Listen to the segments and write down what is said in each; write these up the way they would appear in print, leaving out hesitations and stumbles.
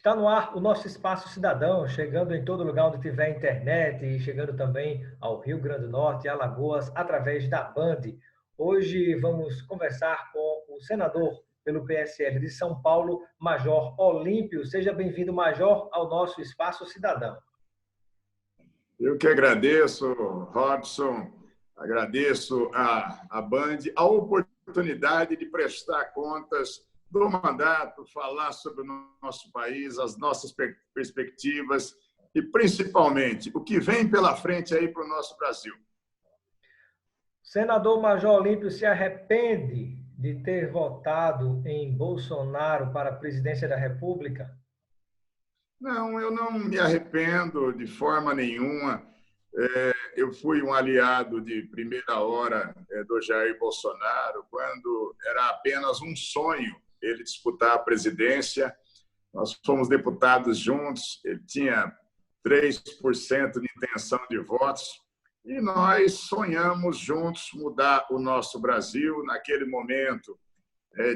Está no ar o nosso Espaço Cidadão, chegando em todo lugar onde tiver internet e chegando também ao Rio Grande do Norte e Alagoas através da Band. Hoje vamos conversar com o senador pelo PSL de São Paulo, Major Olímpio. Seja bem-vindo, Major, ao nosso Espaço Cidadão. Eu que agradeço, Robson, agradeço à Band a oportunidade de prestar contas do mandato, falar sobre o nosso país, as nossas perspectivas e, principalmente, o que vem pela frente aí para o nosso Brasil. Senador Major Olímpio se arrepende de ter votado em Bolsonaro para a presidência da República? Não, eu não me arrependo de forma nenhuma. Eu fui um aliado de primeira hora do Jair Bolsonaro, quando era apenas um sonho ele disputar a presidência. Nós fomos deputados juntos, ele tinha 3% de intenção de votos, e nós sonhamos juntos mudar o nosso Brasil naquele momento,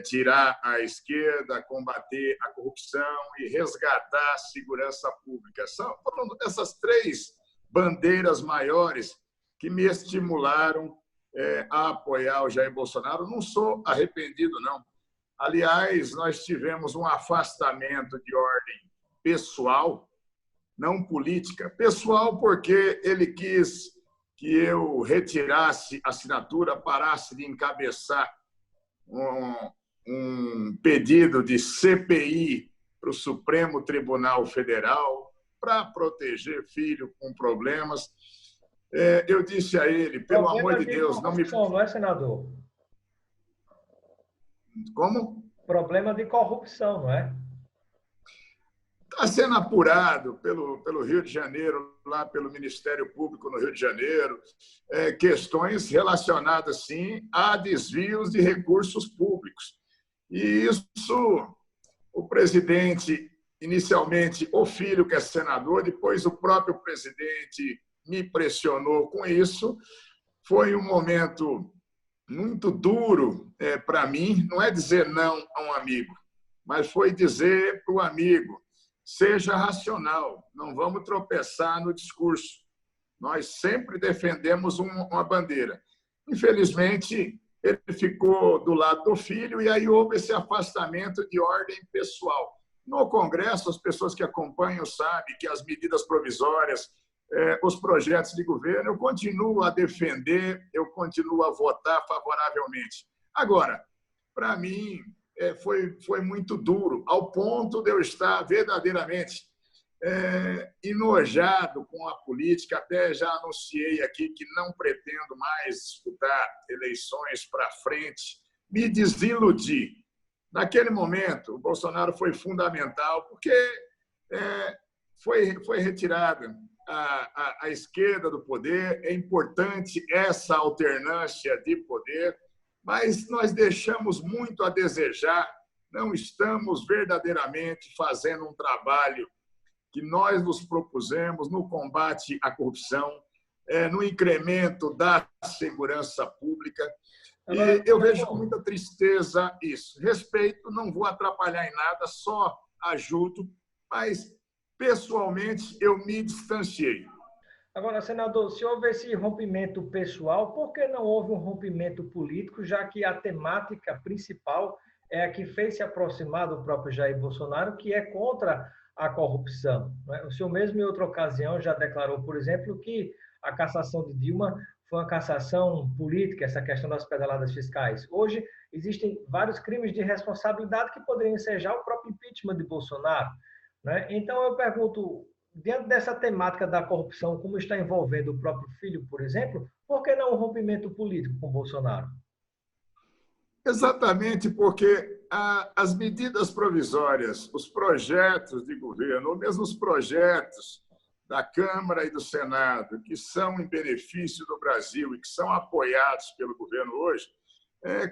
tirar a esquerda, combater a corrupção e resgatar a segurança pública. Foram essas três bandeiras maiores que me estimularam a apoiar o Jair Bolsonaro. Não sou arrependido, não. Aliás, nós tivemos um afastamento de ordem pessoal, não política. Pessoal porque ele quis que eu retirasse a assinatura, parasse de encabeçar um pedido de CPI para o Supremo Tribunal Federal para proteger filho com problemas. Eu disse a ele, pelo amor de Deus, não me... Não é, senador? Como? Problema de corrupção, não é? Está sendo apurado pelo Rio de Janeiro, lá pelo Ministério Público no Rio de Janeiro, questões relacionadas, sim, a desvios de recursos públicos. E isso, o presidente, inicialmente, o filho que é senador, depois o próprio presidente me pressionou com isso. Foi um momento muito duro para mim, não é dizer não a um amigo, mas foi dizer para o amigo, seja racional, não vamos tropeçar no discurso. Nós sempre defendemos uma bandeira. Infelizmente, ele ficou do lado do filho e aí houve esse afastamento de ordem pessoal. No Congresso, as pessoas que acompanham sabem que as medidas provisórias, os projetos de governo, eu continuo a defender, eu continuo a votar favoravelmente. Agora, para mim, foi muito duro, ao ponto de eu estar verdadeiramente enojado com a política. Até já anunciei aqui que não pretendo mais disputar eleições para frente, me desiludi. Naquele momento, o Bolsonaro foi fundamental, porque foi retirada a esquerda do poder, é importante essa alternância de poder, mas nós deixamos muito a desejar, não estamos verdadeiramente fazendo um trabalho que nós nos propusemos no combate à corrupção, no incremento da segurança pública, e eu vejo com muita tristeza isso. Respeito, não vou atrapalhar em nada, só ajudo, mas pessoalmente eu me distanciei. Agora, senador, se houve esse rompimento pessoal, por que não houve um rompimento político, já que a temática principal é a que fez se aproximar do próprio Jair Bolsonaro, que é contra a corrupção, não é? O senhor mesmo, em outra ocasião, já declarou, por exemplo, que a cassação de Dilma foi uma cassação política, essa questão das pedaladas fiscais. Hoje, existem vários crimes de responsabilidade que poderiam ensejar o próprio impeachment de Bolsonaro, né? Então, eu pergunto, diante dessa temática da corrupção, como está envolvendo o próprio filho, por exemplo, por que não um rompimento político com Bolsonaro? Exatamente porque as medidas provisórias, os projetos de governo, ou mesmo os projetos da Câmara e do Senado, que são em benefício do Brasil e que são apoiados pelo governo hoje,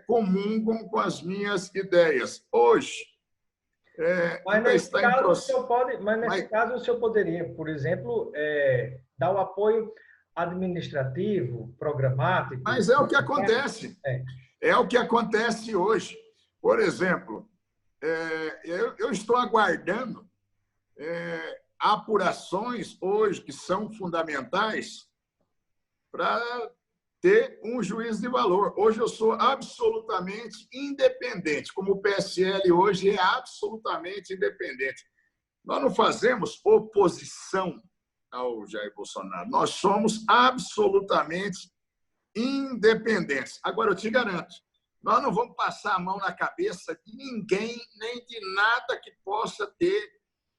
comungam com as minhas ideias. Hoje, mas nesse caso, o senhor poderia, por exemplo, dar o apoio administrativo, programático. Mas é o que acontece. É o que acontece hoje. Por exemplo, eu estou aguardando apurações hoje que são fundamentais para ter um juízo de valor. Hoje eu sou absolutamente independente, como o PSL hoje é absolutamente independente. Nós não fazemos oposição ao Jair Bolsonaro, nós somos absolutamente independentes. Agora, eu te garanto, nós não vamos passar a mão na cabeça de ninguém, nem de nada que possa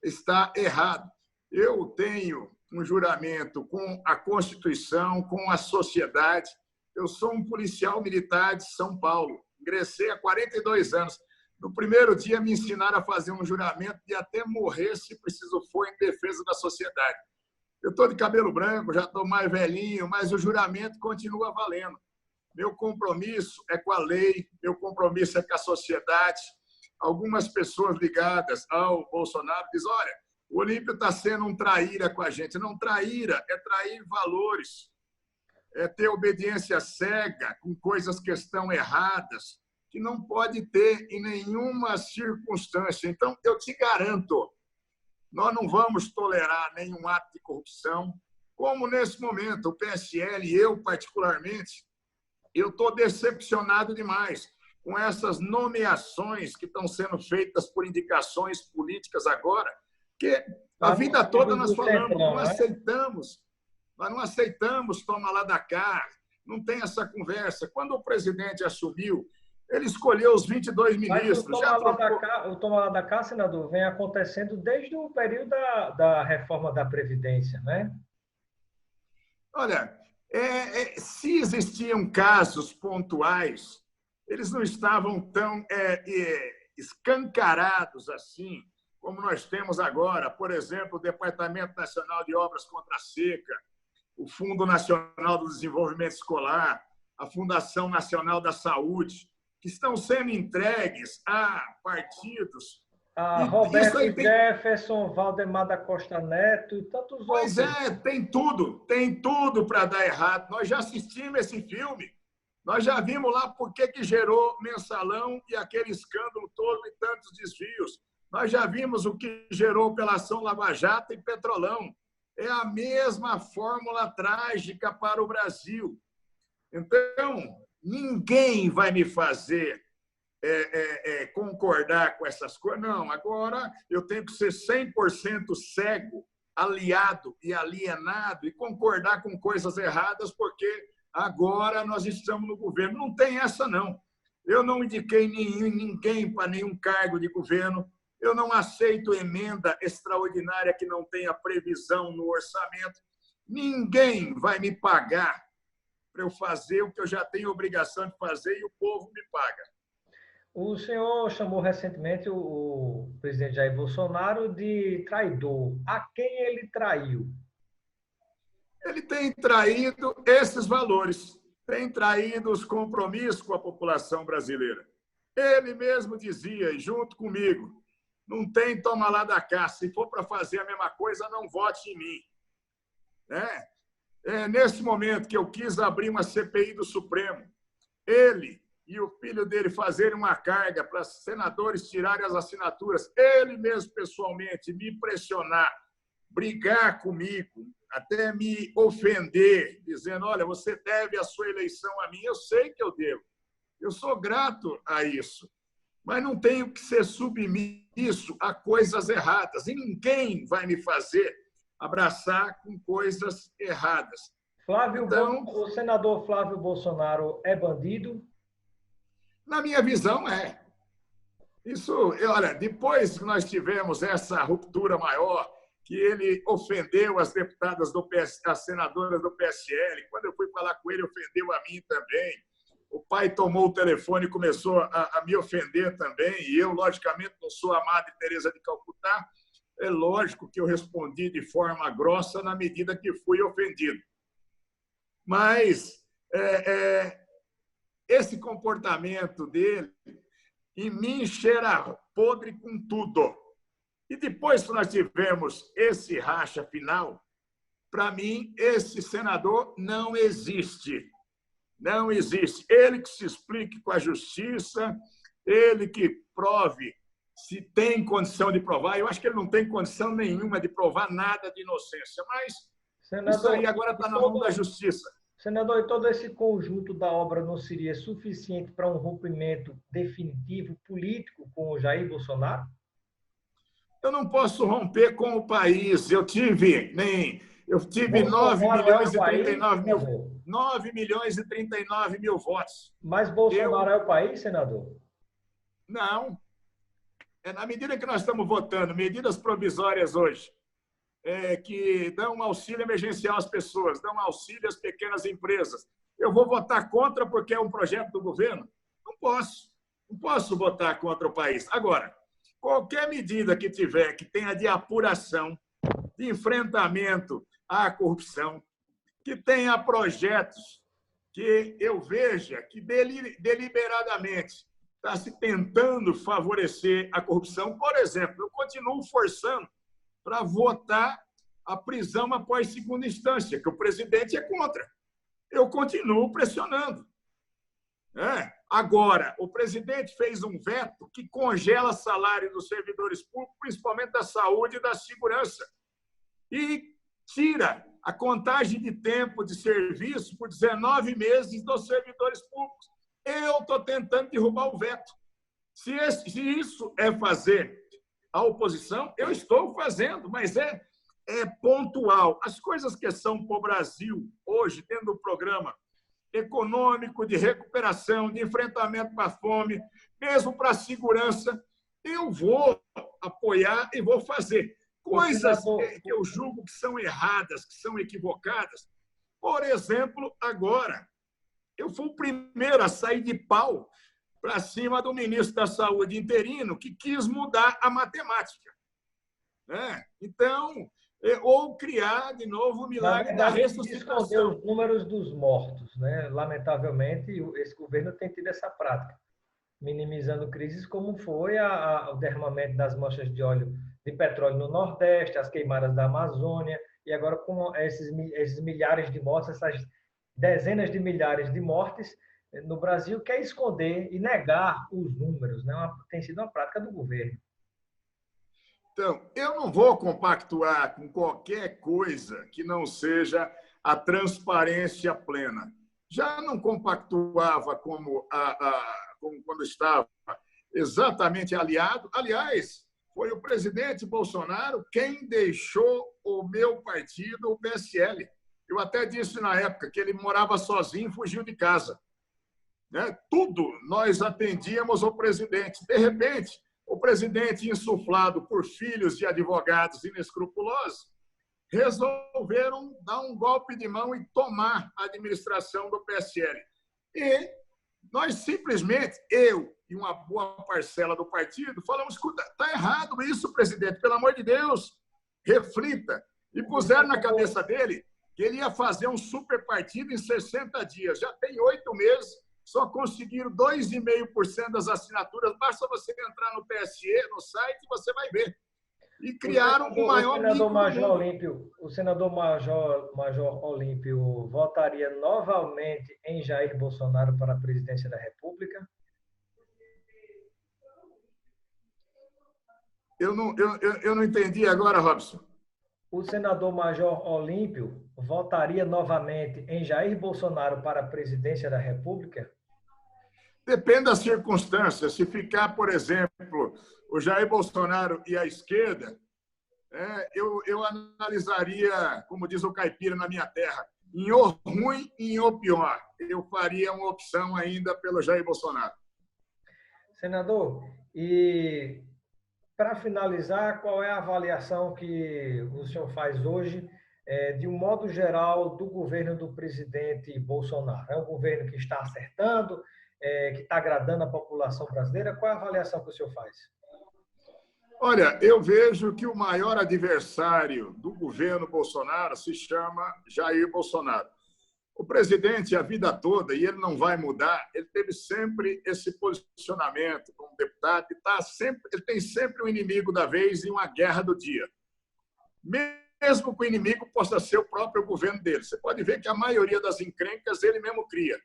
estar errado. Eu tenho um juramento com a Constituição, com a sociedade. Eu sou um policial militar de São Paulo. Ingressei há 42 anos. No primeiro dia, me ensinaram a fazer um juramento de até morrer, se preciso for, em defesa da sociedade. Eu estou de cabelo branco, já estou mais velhinho, mas o juramento continua valendo. Meu compromisso é com a lei, meu compromisso é com a sociedade. Algumas pessoas ligadas ao Bolsonaro dizem, olha, o Olímpio está sendo um traíra com a gente. Não traíra, é trair valores, é ter obediência cega com coisas que estão erradas, que não pode ter em nenhuma circunstância. Então, eu te garanto, nós não vamos tolerar nenhum ato de corrupção, como nesse momento o PSL, eu particularmente, eu estou decepcionado demais com essas nomeações que estão sendo feitas por indicações políticas agora, que a vida toda nós falamos, nós não aceitamos toma lá da cá, não tem essa conversa. Quando o presidente assumiu, ele escolheu os 22 ministros. O toma lá da cá, senador, vem acontecendo desde o período da reforma da Previdência, né? Olha, se existiam casos pontuais, eles não estavam tão escancarados assim, como nós temos agora. Por exemplo, o Departamento Nacional de Obras contra a Seca, o Fundo Nacional do Desenvolvimento Escolar, a Fundação Nacional da Saúde, que estão sendo entregues a partidos. Roberto Jefferson, Valdemar da Costa Neto e tantos outros. Pois é, tem tudo para dar errado. Nós já assistimos esse filme, nós já vimos lá por que gerou Mensalão e aquele escândalo todo e tantos desvios. Nós já vimos o que gerou Operação Lava Jato e Petrolão. É a mesma fórmula trágica para o Brasil. Então, ninguém vai me fazer concordar com essas coisas. Não, agora eu tenho que ser 100% cego, aliado e alienado e concordar com coisas erradas, porque agora nós estamos no governo. Não tem essa, não. Eu não indiquei ninguém para nenhum cargo de governo. Eu não aceito emenda extraordinária que não tenha previsão no orçamento. Ninguém vai me pagar para eu fazer o que eu já tenho obrigação de fazer e o povo me paga. O senhor chamou recentemente o presidente Jair Bolsonaro de traidor. A quem ele traiu? Ele tem traído esses valores, tem traído os compromissos com a população brasileira. Ele mesmo dizia, e junto comigo, não tem toma lá da cá. Se for para fazer a mesma coisa, não vote em mim. Nesse momento que eu quis abrir uma CPI do Supremo, ele e o filho dele fazerem uma carga para senadores tirarem as assinaturas, ele mesmo pessoalmente me pressionar, brigar comigo, até me ofender, dizendo, olha, você deve a sua eleição a mim. Eu sei que eu devo. Eu sou grato a isso. Mas não tenho que ser submisso a coisas erradas. E ninguém vai me fazer abraçar com coisas erradas. O senador Flávio Bolsonaro é bandido? Na minha visão, é. Isso, olha, depois que nós tivemos essa ruptura maior, que ele ofendeu as deputadas as senadoras do PSL, quando eu fui falar com ele, ofendeu a mim também. O pai tomou o telefone e começou a me ofender também, e eu, logicamente, não sou a Madre Teresa de Calcutá. É lógico que eu respondi de forma grossa na medida que fui ofendido. Mas esse comportamento dele, em mim, cheira podre com tudo. E depois que nós tivemos esse racha final, para mim, esse senador não existe. Não existe. Ele que se explique com a justiça, ele que prove se tem condição de provar. Eu acho que ele não tem condição nenhuma de provar nada de inocência, mas Senador, isso aí agora está na mão da justiça. Senador, e todo esse conjunto da obra não seria suficiente para um rompimento definitivo político com o Jair Bolsonaro? Eu não posso romper com o país. Eu tive 9 milhões e 39 mil, 9 milhões e 39 mil votos. Mas Bolsonaro é o país, senador? Não. Na medida que nós estamos votando medidas provisórias hoje, que dão auxílio emergencial às pessoas, dão auxílio às pequenas empresas, eu vou votar contra porque é um projeto do governo? Não posso. Não posso votar contra o país. Agora, qualquer medida que tiver, que tenha de apuração, de enfrentamento à corrupção, que tenha projetos que eu veja que deliberadamente está se tentando favorecer a corrupção. Por exemplo, eu continuo forçando para votar a prisão após segunda instância, que o presidente é contra. Eu continuo pressionando. Agora, o presidente fez um veto que congela salário dos servidores públicos, principalmente da saúde e da segurança, e tira a contagem de tempo de serviço por 19 meses dos servidores públicos. Eu estou tentando derrubar o veto. Se isso é fazer a oposição, eu estou fazendo, mas é pontual. As coisas que são para o Brasil hoje, dentro do programa econômico, de recuperação, de enfrentamento para a fome, mesmo para a segurança, eu vou apoiar e vou fazer. Coisas que eu julgo que são erradas, que são equivocadas. Por exemplo, agora, eu fui o primeiro a sair de pau para cima do ministro da Saúde interino, que quis mudar a matemática. Então, ou criar de novo o milagre da ressuscitação. Esconder os números dos mortos, né? Lamentavelmente, esse governo tem tido essa prática, minimizando crises como foi o derramamento das manchas de óleo de petróleo no Nordeste, as queimadas da Amazônia, e agora com esses milhares de mortes, essas dezenas de milhares de mortes no Brasil, quer esconder e negar os números, né? Tem sido uma prática do governo. Então, eu não vou compactuar com qualquer coisa que não seja a transparência plena. Já não compactuava como quando estava exatamente aliado. Aliás, foi o presidente Bolsonaro quem deixou o meu partido, o PSL. Eu até disse na época que ele morava sozinho e fugiu de casa. Tudo nós atendíamos ao presidente. De repente, o presidente, insuflado por filhos de advogados inescrupulosos, resolveram dar um golpe de mão e tomar a administração do PSL. E nós simplesmente, eu e uma boa parcela do partido, falamos: escuta, está errado isso, presidente, pelo amor de Deus, reflita. E puseram na cabeça dele que ele ia fazer um super partido em 60 dias. Já tem 8 meses, só conseguiram 2,5% das assinaturas. Basta você entrar no TSE, no site, você vai ver. E criaram o maior O senador Major Olímpio votaria novamente em Jair Bolsonaro para a presidência da República? Eu não entendi agora, Robson. O senador Major Olímpio votaria novamente em Jair Bolsonaro para a presidência da República? Depende das circunstâncias. Se ficar, por exemplo, o Jair Bolsonaro e a esquerda, eu analisaria, como diz o caipira na minha terra, em o ruim e em o pior. Eu faria uma opção ainda pelo Jair Bolsonaro. Senador, e para finalizar, qual é a avaliação que o senhor faz hoje, de um modo geral, do governo do presidente Bolsonaro? É um governo que está acertando, que está agradando a população brasileira? Qual é a avaliação que o senhor faz? Olha, eu vejo que o maior adversário do governo Bolsonaro se chama Jair Bolsonaro. O presidente, a vida toda, e ele não vai mudar, ele teve sempre esse posicionamento como deputado, ele tem sempre um inimigo da vez e uma guerra do dia. Mesmo que o inimigo possa ser o próprio governo dele. Você pode ver que a maioria das encrencas ele mesmo cria.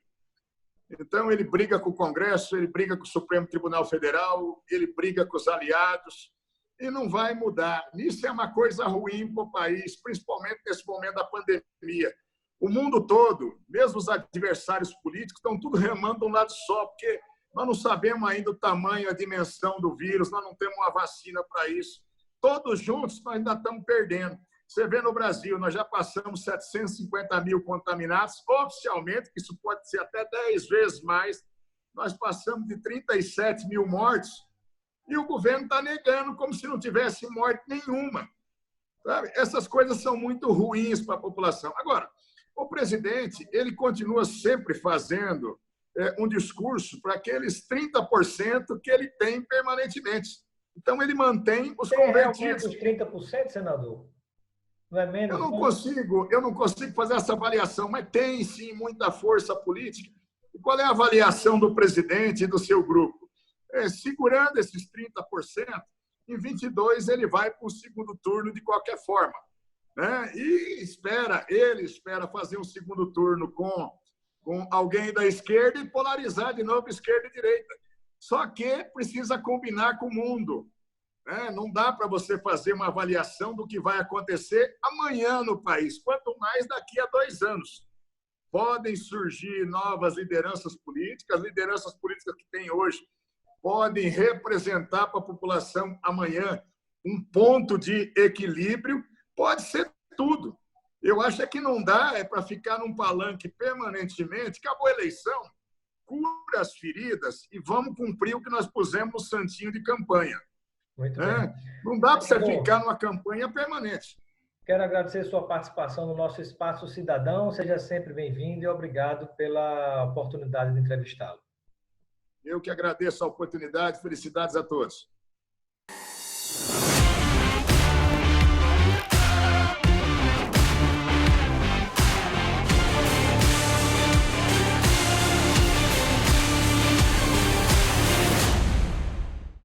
Então, ele briga com o Congresso, ele briga com o Supremo Tribunal Federal, ele briga com os aliados e não vai mudar. Isso é uma coisa ruim para o país, principalmente nesse momento da pandemia. O mundo todo, mesmo os adversários políticos, estão tudo remando de um lado só, porque nós não sabemos ainda o tamanho, a dimensão do vírus, nós não temos uma vacina para isso. Todos juntos, nós ainda estamos perdendo. Você vê no Brasil, nós já passamos 750 mil contaminados, oficialmente, isso pode ser até 10 vezes mais, nós passamos de 37 mil mortes e o governo está negando como se não tivesse morte nenhuma. Sabe? Essas coisas são muito ruins para a população. Agora, o presidente ele continua sempre fazendo um discurso para aqueles 30% que ele tem permanentemente. Então, ele mantém os convertidos. Os 30%, senador? Não é menos? Eu não consigo fazer essa avaliação, mas tem sim muita força política. E qual é a avaliação do presidente e do seu grupo? Segurando esses 30%, em 22 ele vai para o segundo turno de qualquer forma, né? E ele espera fazer um segundo turno com alguém da esquerda e polarizar de novo esquerda e direita. Só que precisa combinar com o mundo. Não dá para você fazer uma avaliação do que vai acontecer amanhã no país, quanto mais daqui a 2 anos. Podem surgir novas lideranças políticas que tem hoje podem representar para a população amanhã um ponto de equilíbrio, pode ser tudo. Eu acho que não dá para ficar num palanque permanentemente, acabou a eleição, cura as feridas e vamos cumprir o que nós pusemos no santinho de campanha. Muito bem. Não dá para você ficar numa campanha permanente. Quero agradecer sua participação no nosso Espaço Cidadão. Seja sempre bem-vindo e obrigado pela oportunidade de entrevistá-lo. Eu que agradeço a oportunidade. Felicidades a todos.